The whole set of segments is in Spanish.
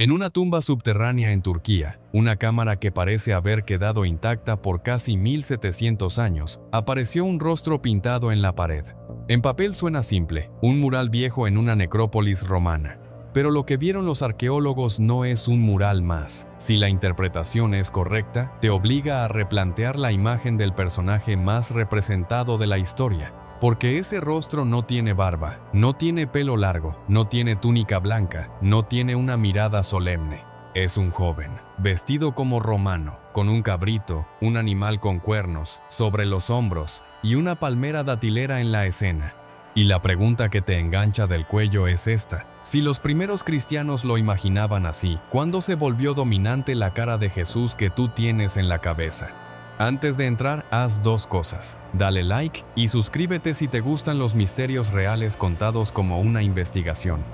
En una tumba subterránea en Turquía, una cámara que parece haber quedado intacta por casi 1700 años, apareció un rostro pintado en la pared. En papel suena simple, un mural viejo en una necrópolis romana. Pero lo que vieron los arqueólogos no es un mural más. Si la interpretación es correcta, te obliga a replantear la imagen del personaje más representado de la historia. Porque ese rostro no tiene barba, no tiene pelo largo, no tiene túnica blanca, no tiene una mirada solemne. Es un joven, vestido como romano, con un cabrito, un animal con cuernos, sobre los hombros, y una palmera datilera en la escena. Y la pregunta que te engancha del cuello es esta. Si los primeros cristianos lo imaginaban así, ¿cuándo se volvió dominante la cara de Jesús que tú tienes en la cabeza? Antes de entrar, haz dos cosas. Dale like y suscríbete si te gustan los misterios reales contados como una investigación.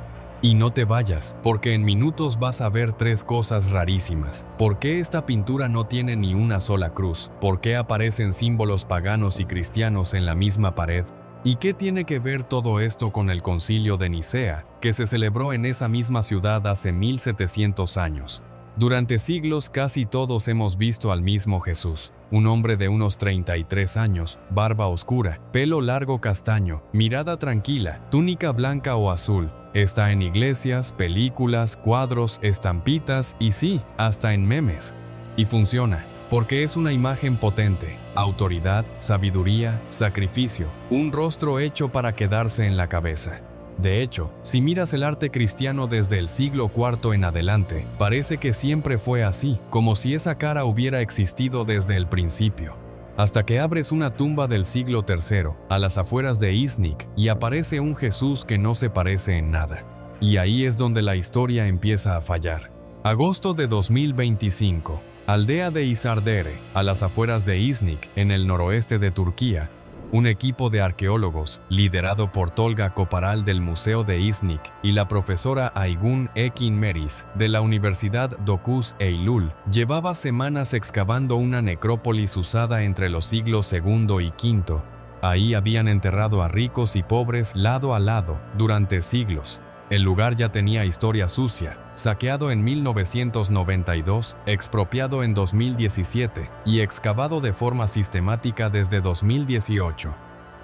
Y no te vayas, porque en minutos vas a ver tres cosas rarísimas. ¿Por qué esta pintura no tiene ni una sola cruz? ¿Por qué aparecen símbolos paganos y cristianos en la misma pared? ¿Y qué tiene que ver todo esto con el Concilio de Nicea, que se celebró en esa misma ciudad hace 1700 años? Durante siglos casi todos hemos visto al mismo Jesús, un hombre de unos 33 años, barba oscura, pelo largo castaño, mirada tranquila, túnica blanca o azul. Está en iglesias, películas, cuadros, estampitas y sí, hasta en memes. Y funciona, porque es una imagen potente, autoridad, sabiduría, sacrificio, un rostro hecho para quedarse en la cabeza. De hecho, si miras el arte cristiano desde el siglo IV en adelante, parece que siempre fue así, como si esa cara hubiera existido desde el principio. Hasta que abres una tumba del siglo III, a las afueras de Iznik, y aparece un Jesús que no se parece en nada. Y ahí es donde la historia empieza a fallar. Agosto de 2025. Aldea de Hisardere, a las afueras de Iznik, en el noroeste de Turquía. Un equipo de arqueólogos, liderado por Tolga Koparal del Museo de Iznik y la profesora Aygun Ekin Meris de la Universidad Dokuz Eylül, llevaba semanas excavando una necrópolis usada entre los siglos II y V. Ahí habían enterrado a ricos y pobres lado a lado durante siglos. El lugar ya tenía historia sucia, saqueado en 1992, expropiado en 2017 y excavado de forma sistemática desde 2018.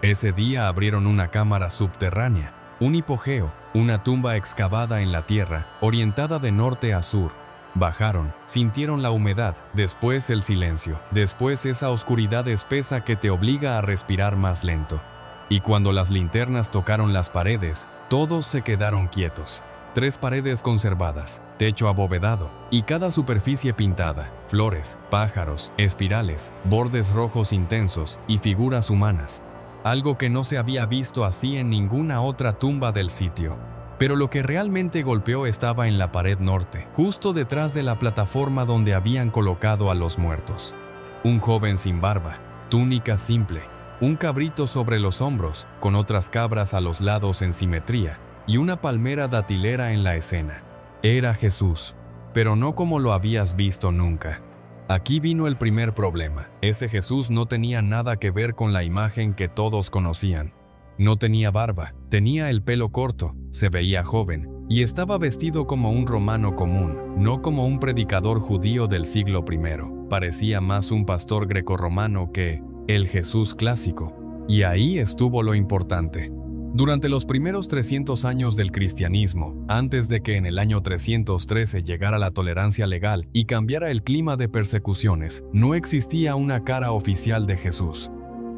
Ese día abrieron una cámara subterránea, un hipogeo, una tumba excavada en la tierra, orientada de norte a sur. Bajaron, sintieron la humedad, después el silencio, después esa oscuridad espesa que te obliga a respirar más lento. Y cuando las linternas tocaron las paredes, todos se quedaron quietos. 3 paredes conservadas, techo abovedado y cada superficie pintada, flores, pájaros, espirales, bordes rojos intensos y figuras humanas. Algo que no se había visto así en ninguna otra tumba del sitio. Pero lo que realmente golpeó estaba en la pared norte, justo detrás de la plataforma donde habían colocado a los muertos. Un joven sin barba, túnica simple, un cabrito sobre los hombros, con otras cabras a los lados en simetría, y una palmera datilera en la escena. Era Jesús, pero no como lo habías visto nunca. Aquí vino el primer problema. Ese Jesús no tenía nada que ver con la imagen que todos conocían. No tenía barba, tenía el pelo corto, se veía joven, y estaba vestido como un romano común, no como un predicador judío del siglo I. Parecía más un pastor grecorromano que el Jesús clásico. Y ahí estuvo lo importante. Durante los primeros 300 años del cristianismo, antes de que en el año 313 llegara la tolerancia legal y cambiara el clima de persecuciones, no existía una cara oficial de Jesús.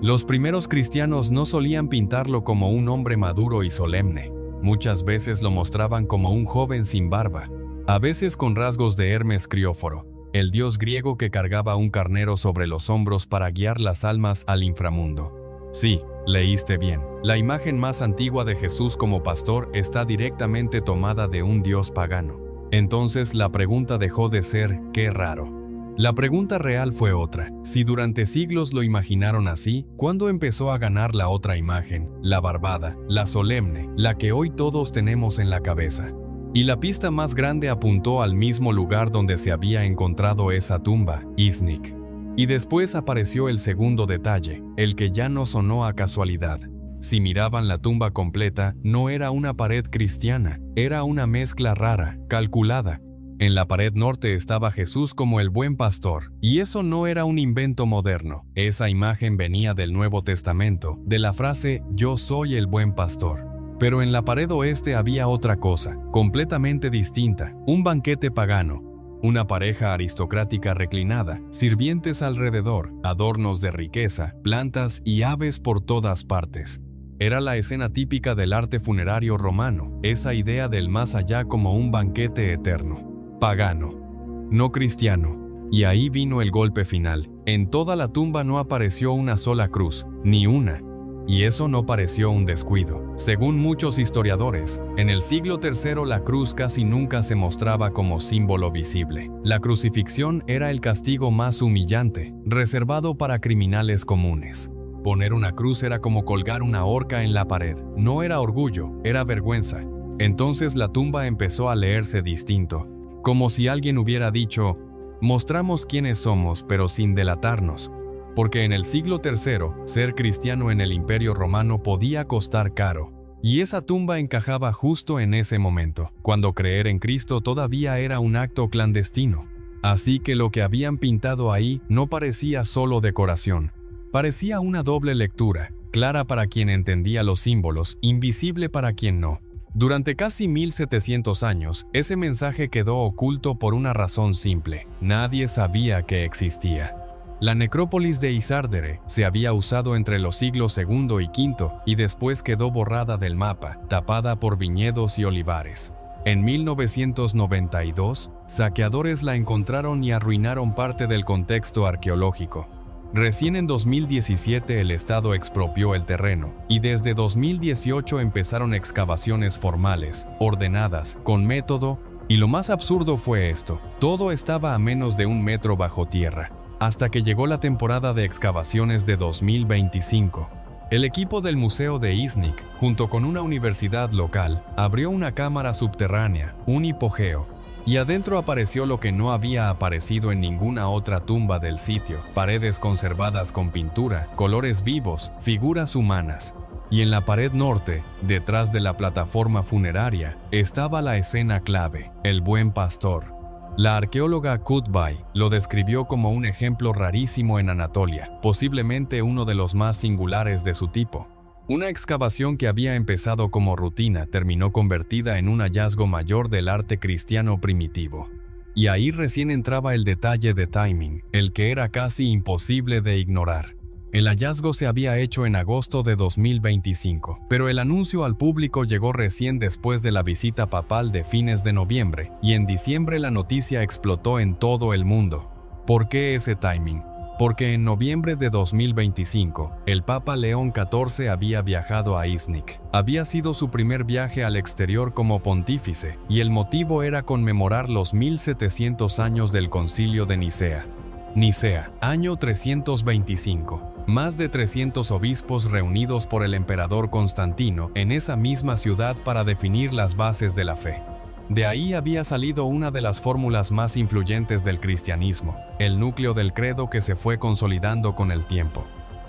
Los primeros cristianos no solían pintarlo como un hombre maduro y solemne. Muchas veces lo mostraban como un joven sin barba, a veces con rasgos de Hermes Crióforo, el dios griego que cargaba un carnero sobre los hombros para guiar las almas al inframundo. Sí, leíste bien. La imagen más antigua de Jesús como pastor está directamente tomada de un dios pagano. Entonces la pregunta dejó de ser «qué raro». La pregunta real fue otra. Si durante siglos lo imaginaron así, ¿cuándo empezó a ganar la otra imagen, la barbada, la solemne, la que hoy todos tenemos en la cabeza? Y la pista más grande apuntó al mismo lugar donde se había encontrado esa tumba, Iznik. Y después apareció el segundo detalle, el que ya no sonó a casualidad. Si miraban la tumba completa, no era una pared cristiana, era una mezcla rara, calculada. En la pared norte estaba Jesús como el buen pastor, y eso no era un invento moderno. Esa imagen venía del Nuevo Testamento, de la frase «Yo soy el buen pastor». Pero en la pared oeste había otra cosa, completamente distinta, un banquete pagano. Una pareja aristocrática reclinada, sirvientes alrededor, adornos de riqueza, plantas y aves por todas partes. Era la escena típica del arte funerario romano, esa idea del más allá como un banquete eterno. Pagano, no cristiano. Y ahí vino el golpe final. En toda la tumba no apareció una sola cruz, ni una. Y eso no pareció un descuido. Según muchos historiadores, en el siglo III la cruz casi nunca se mostraba como símbolo visible. La crucifixión era el castigo más humillante, reservado para criminales comunes. Poner una cruz era como colgar una horca en la pared. No era orgullo, era vergüenza. Entonces la tumba empezó a leerse distinto. Como si alguien hubiera dicho, mostramos quiénes somos, pero sin delatarnos. Porque en el siglo III, ser cristiano en el Imperio Romano podía costar caro. Y esa tumba encajaba justo en ese momento, cuando creer en Cristo todavía era un acto clandestino. Así que lo que habían pintado ahí no parecía solo decoración. Parecía una doble lectura, clara para quien entendía los símbolos, invisible para quien no. Durante casi 1700 años, ese mensaje quedó oculto por una razón simple. Nadie sabía que existía. La necrópolis de Isárdere se había usado entre los siglos II y V y después quedó borrada del mapa, tapada por viñedos y olivares. En 1992, saqueadores la encontraron y arruinaron parte del contexto arqueológico. Recién en 2017 el Estado expropió el terreno, y desde 2018 empezaron excavaciones formales, ordenadas, con método, y lo más absurdo fue esto: todo estaba a menos de 1 metro bajo tierra, hasta que llegó la temporada de excavaciones de 2025. El equipo del Museo de Iznik, junto con una universidad local, abrió una cámara subterránea, un hipogeo, y adentro apareció lo que no había aparecido en ninguna otra tumba del sitio: paredes conservadas con pintura, colores vivos, figuras humanas. Y en la pared norte, detrás de la plataforma funeraria, estaba la escena clave: el buen pastor. La arqueóloga Kutbay lo describió como un ejemplo rarísimo en Anatolia, posiblemente uno de los más singulares de su tipo. Una excavación que había empezado como rutina terminó convertida en un hallazgo mayor del arte cristiano primitivo. Y ahí recién entraba el detalle de timing, el que era casi imposible de ignorar. El hallazgo se había hecho en agosto de 2025, pero el anuncio al público llegó recién después de la visita papal de fines de noviembre, y en diciembre la noticia explotó en todo el mundo. ¿Por qué ese timing? Porque en noviembre de 2025, el Papa León XIV había viajado a Iznik. Había sido su primer viaje al exterior como pontífice, y el motivo era conmemorar los 1700 años del Concilio de Nicea. Nicea, año 325. Más de 300 obispos reunidos por el emperador Constantino en esa misma ciudad para definir las bases de la fe. De ahí había salido una de las fórmulas más influyentes del cristianismo, el núcleo del credo que se fue consolidando con el tiempo.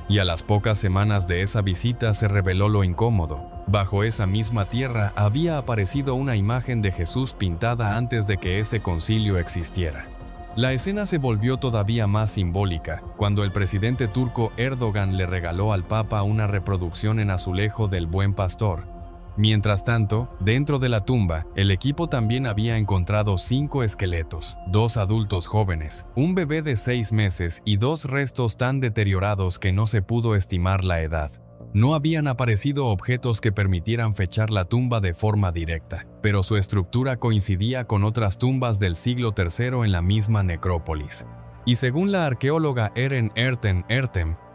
Y a las pocas semanas de esa visita se reveló lo incómodo. Bajo esa misma tierra había aparecido una imagen de Jesús pintada antes de que ese concilio existiera. La escena se volvió todavía más simbólica cuando el presidente turco Erdogan le regaló al Papa una reproducción en azulejo del Buen Pastor. Mientras tanto, dentro de la tumba, el equipo también había encontrado 5 esqueletos, 2 adultos jóvenes, un bebé de 6 meses y 2 restos tan deteriorados que no se pudo estimar la edad. No habían aparecido objetos que permitieran fechar la tumba de forma directa, pero su estructura coincidía con otras tumbas del siglo III en la misma necrópolis. Y según la arqueóloga Eren Ertem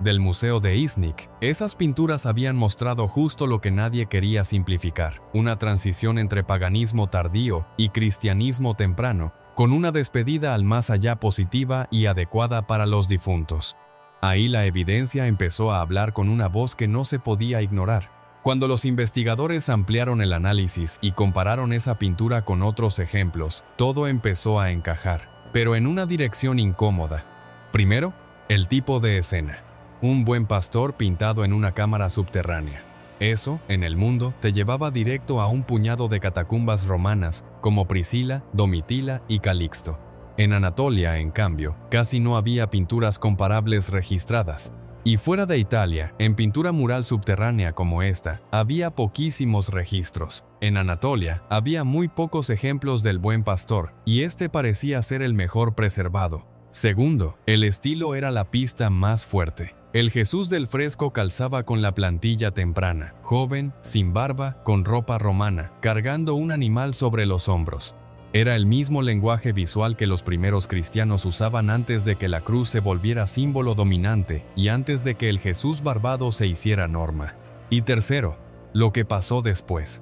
del Museo de Iznik, esas pinturas habían mostrado justo lo que nadie quería simplificar: una transición entre paganismo tardío y cristianismo temprano, con una despedida al más allá positiva y adecuada para los difuntos. Ahí la evidencia empezó a hablar con una voz que no se podía ignorar. Cuando los investigadores ampliaron el análisis y compararon esa pintura con otros ejemplos, todo empezó a encajar, pero en una dirección incómoda. Primero, el tipo de escena: un buen pastor pintado en una cámara subterránea. Eso, en el mundo, te llevaba directo a un puñado de catacumbas romanas como Priscila, Domitila y Calixto. En Anatolia, en cambio, casi no había pinturas comparables registradas. Y fuera de Italia, en pintura mural subterránea como esta, había poquísimos registros. En Anatolia, había muy pocos ejemplos del Buen Pastor, y este parecía ser el mejor preservado. Segundo, el estilo era la pista más fuerte. El Jesús del fresco calzaba con la plantilla temprana, joven, sin barba, con ropa romana, cargando un animal sobre los hombros. Era el mismo lenguaje visual que los primeros cristianos usaban antes de que la cruz se volviera símbolo dominante y antes de que el Jesús barbado se hiciera norma. Y tercero, lo que pasó después.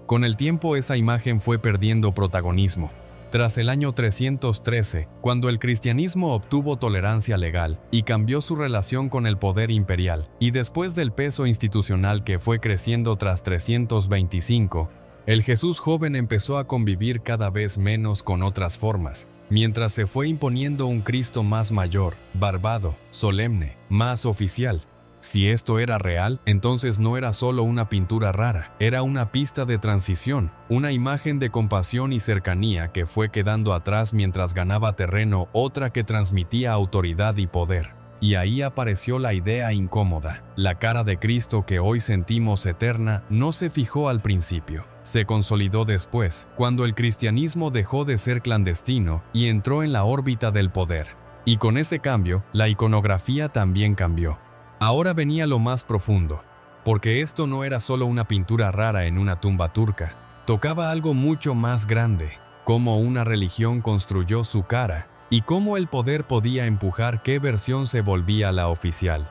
Con el tiempo esa imagen fue perdiendo protagonismo. Tras el año 313, cuando el cristianismo obtuvo tolerancia legal y cambió su relación con el poder imperial, y después del peso institucional que fue creciendo tras 325, el Jesús joven empezó a convivir cada vez menos con otras formas, mientras se fue imponiendo un Cristo más mayor, barbado, solemne, más oficial. Si esto era real, entonces no era solo una pintura rara, era una pista de transición, una imagen de compasión y cercanía que fue quedando atrás mientras ganaba terreno otra que transmitía autoridad y poder. Y ahí apareció la idea incómoda. La cara de Cristo que hoy sentimos eterna no se fijó al principio. Se consolidó después, cuando el cristianismo dejó de ser clandestino y entró en la órbita del poder. Y con ese cambio, la iconografía también cambió. Ahora venía lo más profundo, porque esto no era solo una pintura rara en una tumba turca. Tocaba algo mucho más grande, cómo una religión construyó su cara y cómo el poder podía empujar qué versión se volvía la oficial.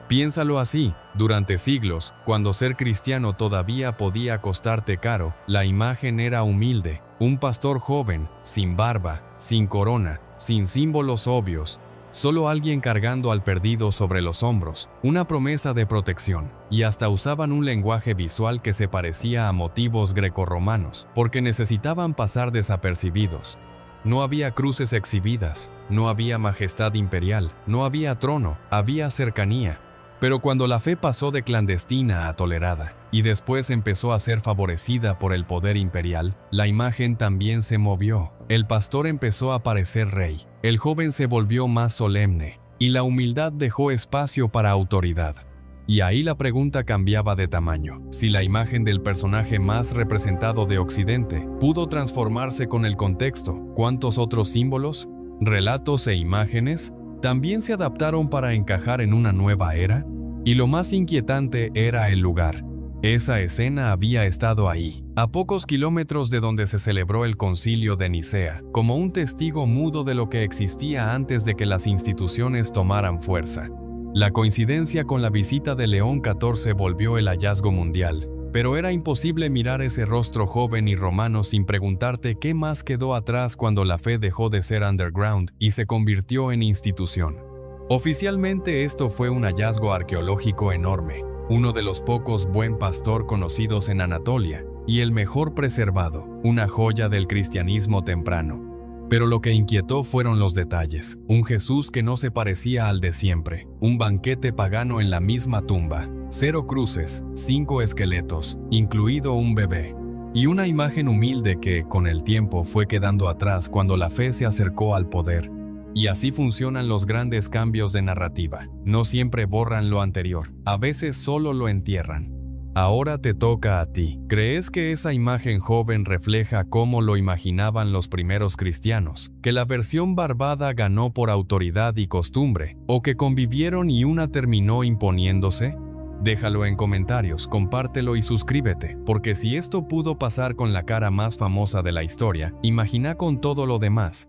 Piénsalo así, durante siglos, cuando ser cristiano todavía podía costarte caro, la imagen era humilde, un pastor joven, sin barba, sin corona, sin símbolos obvios, solo alguien cargando al perdido sobre los hombros, una promesa de protección, y hasta usaban un lenguaje visual que se parecía a motivos grecorromanos, porque necesitaban pasar desapercibidos. No había cruces exhibidas, no había majestad imperial, no había trono, había cercanía. Pero cuando la fe pasó de clandestina a tolerada, y después empezó a ser favorecida por el poder imperial, la imagen también se movió. El pastor empezó a parecer rey, el joven se volvió más solemne, y la humildad dejó espacio para autoridad. Y ahí la pregunta cambiaba de tamaño. Si la imagen del personaje más representado de Occidente pudo transformarse con el contexto, ¿cuántos otros símbolos, relatos e imágenes también se adaptaron para encajar en una nueva era? Y lo más inquietante era el lugar. Esa escena había estado ahí, a pocos kilómetros de donde se celebró el Concilio de Nicea, como un testigo mudo de lo que existía antes de que las instituciones tomaran fuerza. La coincidencia con la visita de León XIV volvió el hallazgo mundial, pero era imposible mirar ese rostro joven y romano sin preguntarte qué más quedó atrás cuando la fe dejó de ser underground y se convirtió en institución. Oficialmente esto fue un hallazgo arqueológico enorme, uno de los pocos buen pastor conocidos en Anatolia, y el mejor preservado, una joya del cristianismo temprano. Pero lo que inquietó fueron los detalles, un Jesús que no se parecía al de siempre, un banquete pagano en la misma tumba, 0 cruces, 5 esqueletos, incluido un bebé, y una imagen humilde que, con el tiempo, fue quedando atrás cuando la fe se acercó al poder. Y así funcionan los grandes cambios de narrativa. No siempre borran lo anterior, a veces solo lo entierran. Ahora te toca a ti. ¿Crees que esa imagen joven refleja cómo lo imaginaban los primeros cristianos? ¿Que la versión barbada ganó por autoridad y costumbre? ¿O que convivieron y una terminó imponiéndose? Déjalo en comentarios, compártelo y suscríbete, porque si esto pudo pasar con la cara más famosa de la historia, imagina con todo lo demás.